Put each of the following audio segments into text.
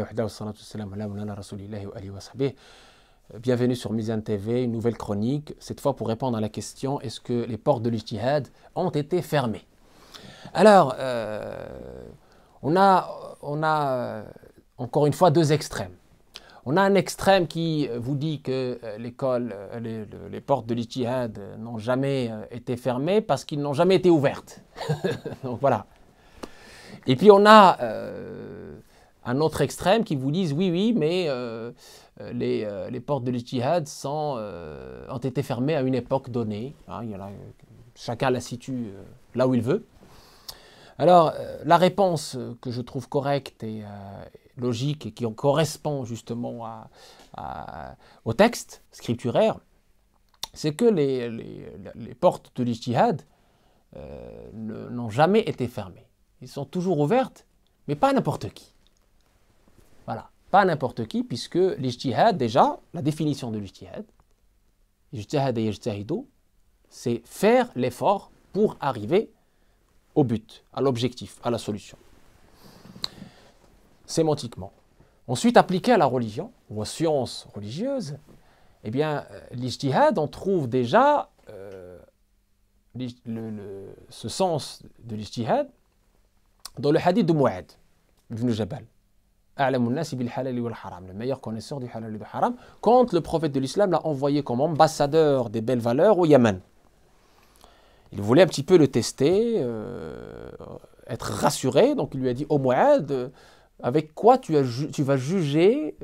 wahda wa salatu wassalam ala mawlana rasulillahi wa alihi wa sahbihi. Bienvenue sur Mizan TV, une nouvelle chronique, cette fois pour répondre à la question est-ce que les portes de l'ijtihad ont été fermées? Alors, on a encore une fois deux extrêmes. On a un extrême qui vous dit que les portes de l'ijtihad n'ont jamais été fermées parce qu'ils n'ont jamais été ouvertes. Donc voilà. Et puis on a un autre extrême qui vous dit oui, mais les portes de l'ijtihad ont été fermées à une époque donnée. Hein, chacun la situe là où il veut. Alors, la réponse que je trouve correcte et logique et qui correspond justement au texte scripturaire, c'est que les portes de l'ijtihad n'ont jamais été fermées. Elles sont toujours ouvertes, mais pas n'importe qui. Voilà, pas n'importe qui, puisque l'ijtihad, déjà, la définition de l'ijtihad, ijtihad et yajtahidu, c'est faire l'effort pour arriver au but, à l'objectif, à la solution. Sémantiquement. Ensuite, appliqué à la religion, ou aux sciences religieuses, eh bien, l'ijtihad, on trouve déjà ce sens de l'ijtihad dans le hadith de Mu'adh ibn Jabal. Le meilleur connaisseur du halal et du haram, quand le prophète de l'islam l'a envoyé comme ambassadeur des belles valeurs au Yémen. Il voulait un petit peu le tester, être rassuré, donc il lui a dit « Oh Mu'adh, avec quoi tu vas juger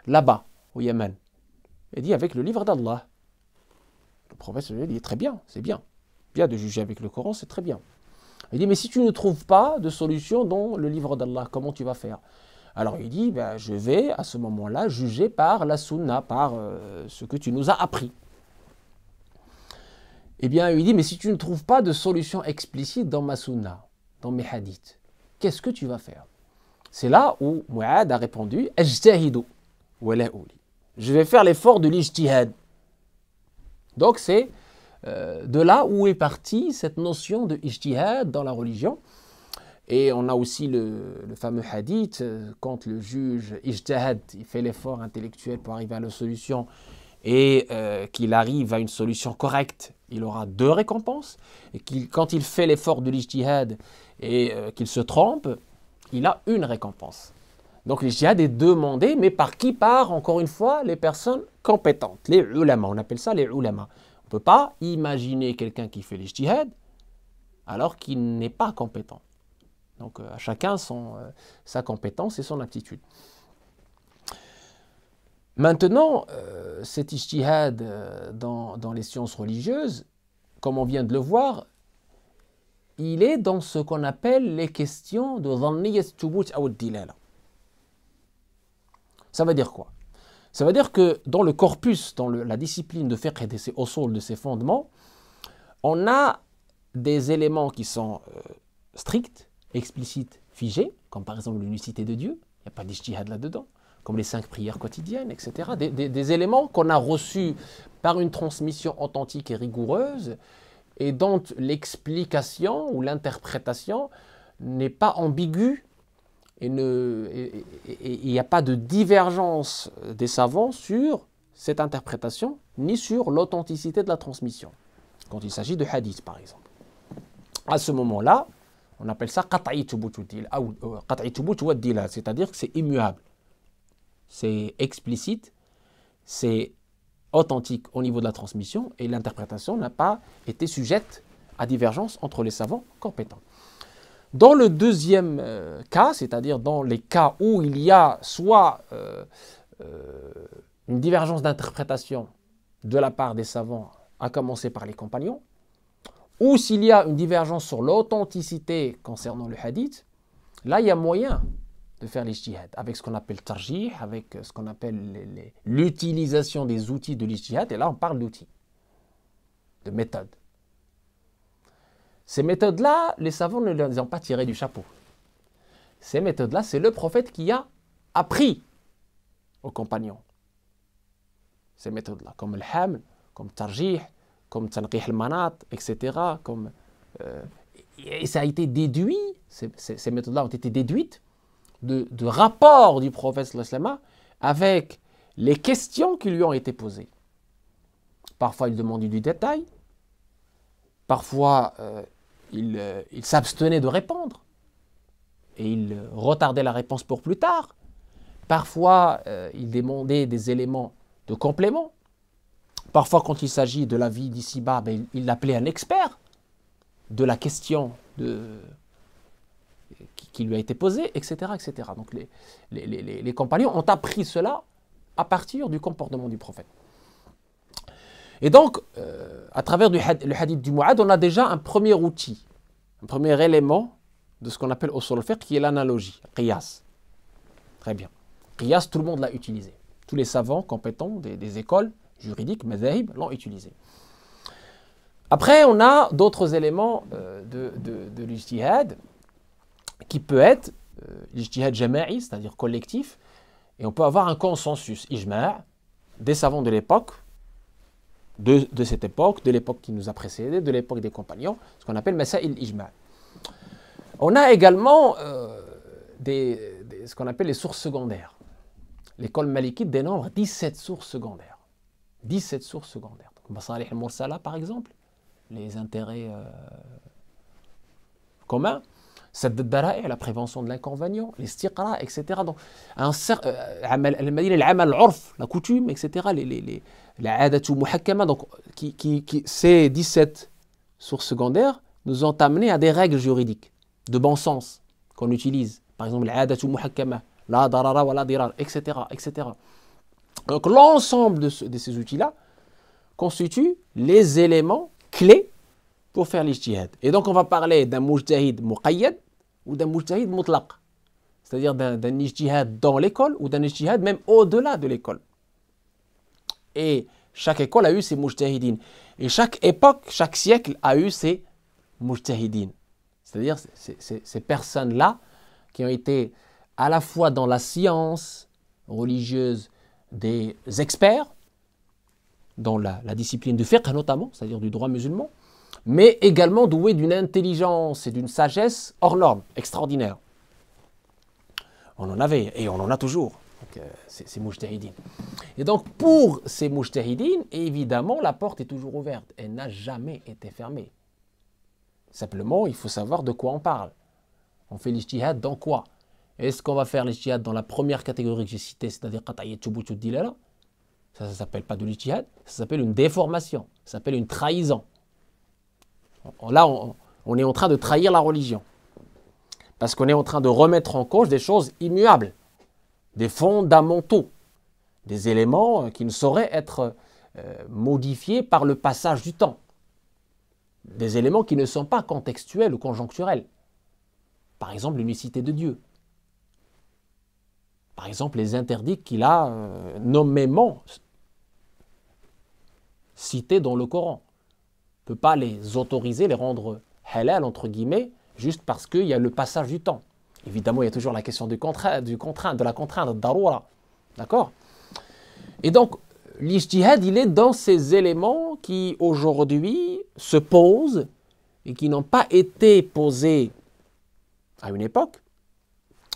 là-bas, au Yémen ?» Il dit « Avec le livre d'Allah. » Le prophète lui a dit « Très bien, c'est bien. Bien de juger avec le Coran, c'est très bien. » Il dit « Mais si tu ne trouves pas de solution dans le livre d'Allah, comment tu vas faire ?» Alors il dit « Je vais à ce moment-là juger par la sunna, par ce que tu nous as appris. » Eh bien, il dit, mais si tu ne trouves pas de solution explicite dans ma sunna, dans mes hadiths, qu'est-ce que tu vas faire? C'est là où Mu'adh a répondu, ajtahidu wala uli. Je vais faire l'effort de l'ijtihad. Donc c'est de là où est partie cette notion de ijtihad dans la religion. Et on a aussi le fameux hadith, quand le juge ijtihad, il fait l'effort intellectuel pour arriver à la solution, et qu'il arrive à une solution correcte, il aura deux récompenses. Et quand il fait l'effort de l'ijtihad et qu'il se trompe, il a une récompense. Donc l'ijtihad est demandé, mais par qui? Par, encore une fois, les personnes compétentes, les ulama, on appelle ça les ulama. On ne peut pas imaginer quelqu'un qui fait l'ijtihad alors qu'il n'est pas compétent. Donc à chacun sa compétence et son aptitude. Maintenant, cet ijtihad dans les sciences religieuses, comme on vient de le voir, il est dans ce qu'on appelle les questions de dhanniyat thubut ou dilala. Ça veut dire quoi? Ça veut dire que dans le corpus, dans la discipline de fiqh et de ses usul, de ses fondements, on a des éléments qui sont stricts, explicites, figés, comme par exemple l'unicité de Dieu, il n'y a pas d'ijtihad là-dedans, comme les 5 prières quotidiennes, etc. Des éléments qu'on a reçus par une transmission authentique et rigoureuse et dont l'explication ou l'interprétation n'est pas ambiguë et il n'y a pas de divergence des savants sur cette interprétation ni sur l'authenticité de la transmission, quand il s'agit de hadith par exemple. À ce moment-là, on appelle ça qat'i thubut wa dilala, c'est-à-dire que c'est immuable. C'est explicite, c'est authentique au niveau de la transmission et l'interprétation n'a pas été sujette à divergence entre les savants compétents. Dans le deuxième cas, c'est-à-dire dans les cas où il y a soit une divergence d'interprétation de la part des savants, à commencer par les compagnons, ou s'il y a une divergence sur l'authenticité concernant le hadith, là il y a moyen de faire l'ijtihad, avec ce qu'on appelle tarjih, avec ce qu'on appelle l'utilisation des outils de l'ijtihad, et là on parle d'outils, de méthodes. Ces méthodes-là, les savants ne les ont pas tirées du chapeau. Ces méthodes-là, c'est le prophète qui a appris aux compagnons. Ces méthodes-là, comme le haml, comme tarjih, comme tanqih al-manat, etc. Et ça a été déduit, ces méthodes-là ont été déduites de rapport du prophète sallallahu alayhi wa sallam avec les questions qui lui ont été posées. Parfois, il demandait du détail. Parfois, il s'abstenait de répondre. Et il retardait la réponse pour plus tard. Parfois, il demandait des éléments de complément. Parfois, quand il s'agit de la vie d'ici-bas, ben, il l'appelait un expert de la question qui lui a été posée, etc. etc. Donc, les compagnons ont appris cela à partir du comportement du prophète. Et donc, à travers le hadith du Mu'adh, on a déjà un premier outil, un premier élément de ce qu'on appelle usul al-fiqh, qui est l'analogie, qiyas. Très bien. Qiyas, tout le monde l'a utilisé. Tous les savants compétents des écoles juridiques, madhahib, l'ont utilisé. Après, on a d'autres éléments de l'ijtihad, qui peut être l'ijtihad jama'i, c'est-à-dire collectif, et on peut avoir un consensus, ijma', des savants de l'époque, de cette époque, de l'époque qui nous a précédé, de l'époque des compagnons, ce qu'on appelle masail ijma'. On a également ce qu'on appelle les sources secondaires. L'école malikite dénombre 17 sources secondaires. 17 sources secondaires. Donc, Masalih al-Mursala, par exemple, les intérêts communs, Sadd al-Dara'i', la prévention de l'inconvénient, les istiqra', etc. Donc, l'amal urf, la coutume, etc. La adatu muhakkama, donc ces 17 sources secondaires nous ont amené à des règles juridiques de bon sens qu'on utilise. Par exemple, l'adatu muhakkama, la darara wa la dirar, etc., etc. Donc l'ensemble de ces outils-là constituent les éléments clés pour faire l'ijtihad. Et donc on va parler d'un mujtahid muqayyad ou d'un mujtahid mutlaq. C'est-à-dire d'un ijtihad dans l'école ou d'un ijtihad même au-delà de l'école. Et chaque école a eu ses mujtahidines. Et chaque époque, chaque siècle a eu ses mujtahidines. C'est-à-dire ces personnes-là qui ont été à la fois dans la science religieuse des experts, dans la discipline du fiqh notamment, c'est-à-dire du droit musulman, mais également doués d'une intelligence et d'une sagesse hors norme, extraordinaire. On en avait et on en a toujours, ces mujtahidines. Et donc pour ces mujtahidines, évidemment, la porte est toujours ouverte. Elle n'a jamais été fermée. Simplement, il faut savoir de quoi on parle. On fait l'ijtihad dans quoi? Est-ce qu'on va faire l'ijtihad dans la première catégorie que j'ai citée, c'est-à-dire qat'iyyat thubut ad-dilala? Ça ne s'appelle pas de l'ijtihad, ça s'appelle une déformation, ça s'appelle une trahison. Là, on est en train de trahir la religion. Parce qu'on est en train de remettre en cause des choses immuables, des fondamentaux, des éléments qui ne sauraient être modifiés par le passage du temps. Des éléments qui ne sont pas contextuels ou conjoncturels. Par exemple, l'unicité de Dieu. Par exemple, les interdits qu'il a nommément cités dans le Coran. On ne peut pas les autoriser, les rendre halal, entre guillemets, juste parce qu'il y a le passage du temps. Évidemment, il y a toujours la question de la contrainte, darura. D'accord? Et donc, l'ijtihad, il est dans ces éléments qui, aujourd'hui, se posent et qui n'ont pas été posés à une époque,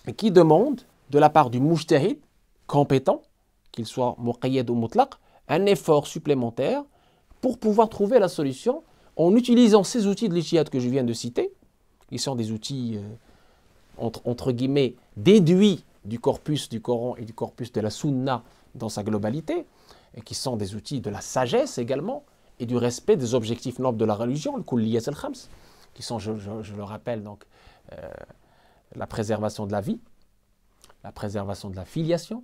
et qui demandent, de la part du mujtahid compétent, qu'il soit muqayyad ou mutlaq, un effort supplémentaire pour pouvoir trouver la solution en utilisant ces outils de l'ijtihad que je viens de citer, qui sont des outils, entre guillemets, déduits du corpus du Coran et du corpus de la Sunna dans sa globalité, et qui sont des outils de la sagesse également, et du respect des objectifs nobles de la religion, le kulliyat al-khams, qui sont, je le rappelle, donc, la préservation de la vie, la préservation de la filiation,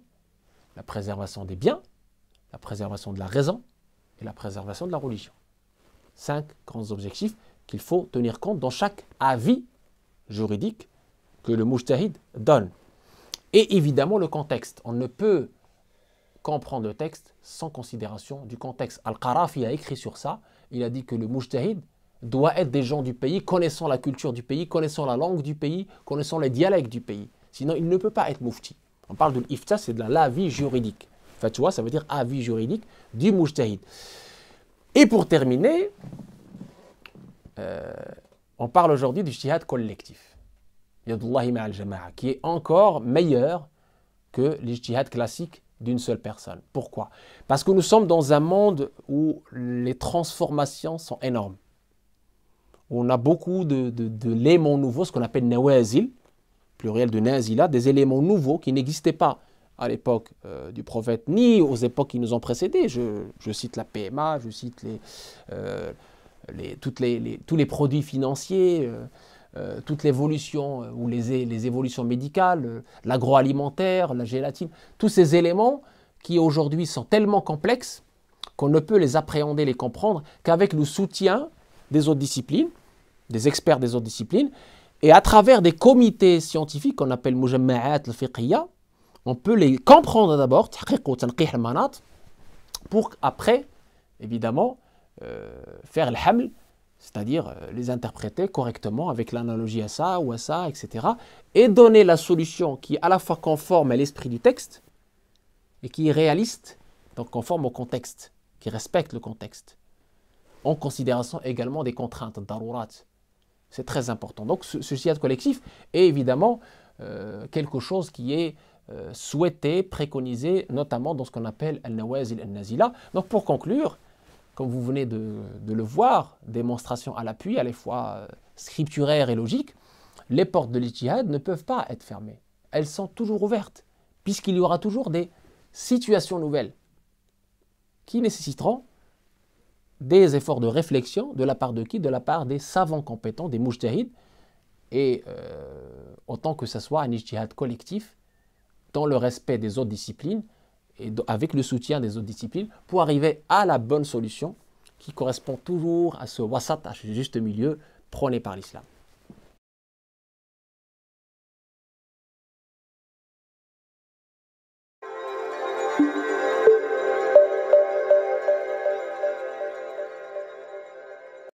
la préservation des biens, la préservation de la raison et la préservation de la religion. 5 grands objectifs qu'il faut tenir compte dans chaque avis juridique que le mujtahid donne. Et évidemment le contexte. On ne peut comprendre le texte sans considération du contexte. Al-Qarafi a écrit sur ça. Il a dit que le mujtahid doit être des gens du pays, connaissant la culture du pays, connaissant la langue du pays, connaissant les dialectes du pays. Sinon, il ne peut pas être mufti. On parle de l'ifta, c'est de l'avis juridique. Fatwa, ça veut dire avis juridique du mujtahid. Et pour terminer, on parle aujourd'hui du ijtihad collectif. Yadullahi ma'al jama'a, qui est encore meilleur que l'ijtihad classique d'une seule personne. Pourquoi? Parce que nous sommes dans un monde où les transformations sont énormes. On a beaucoup d'éléments nouveaux, ce qu'on appelle nawazil, pluriel de nazila, des éléments nouveaux qui n'existaient pas à l'époque du prophète, ni aux époques qui nous ont précédés. Je cite la PMA, je cite tous les produits financiers, toute l'évolution ou les évolutions médicales, l'agroalimentaire, la gélatine, tous ces éléments qui aujourd'hui sont tellement complexes qu'on ne peut les appréhender, les comprendre qu'avec le soutien des autres disciplines, des experts des autres disciplines, et à travers des comités scientifiques qu'on appelle mujamma'at al-fiqhiyya, on peut les comprendre d'abord, pour après, évidemment, faire le haml, c'est-à-dire les interpréter correctement avec l'analogie à ça ou à ça, etc. Et donner la solution qui est à la fois conforme à l'esprit du texte et qui est réaliste, donc conforme au contexte, qui respecte le contexte, en considération également des contraintes, darurat. C'est très important. Donc ce jihad collectif est évidemment quelque chose qui est souhaité, préconisé, notamment dans ce qu'on appelle al-nawazil al-nazila. Donc pour conclure, comme vous venez de le voir, démonstration à l'appui, à la fois scripturaire et logique, les portes de l'ijtihad ne peuvent pas être fermées. Elles sont toujours ouvertes, puisqu'il y aura toujours des situations nouvelles qui nécessiteront des efforts de réflexion de la part de qui? De la part des savants compétents, des mujtahids, et autant que ce soit un ijtihad collectif dans le respect des autres disciplines et avec le soutien des autres disciplines pour arriver à la bonne solution qui correspond toujours à ce wasat, à ce juste milieu prôné par l'islam.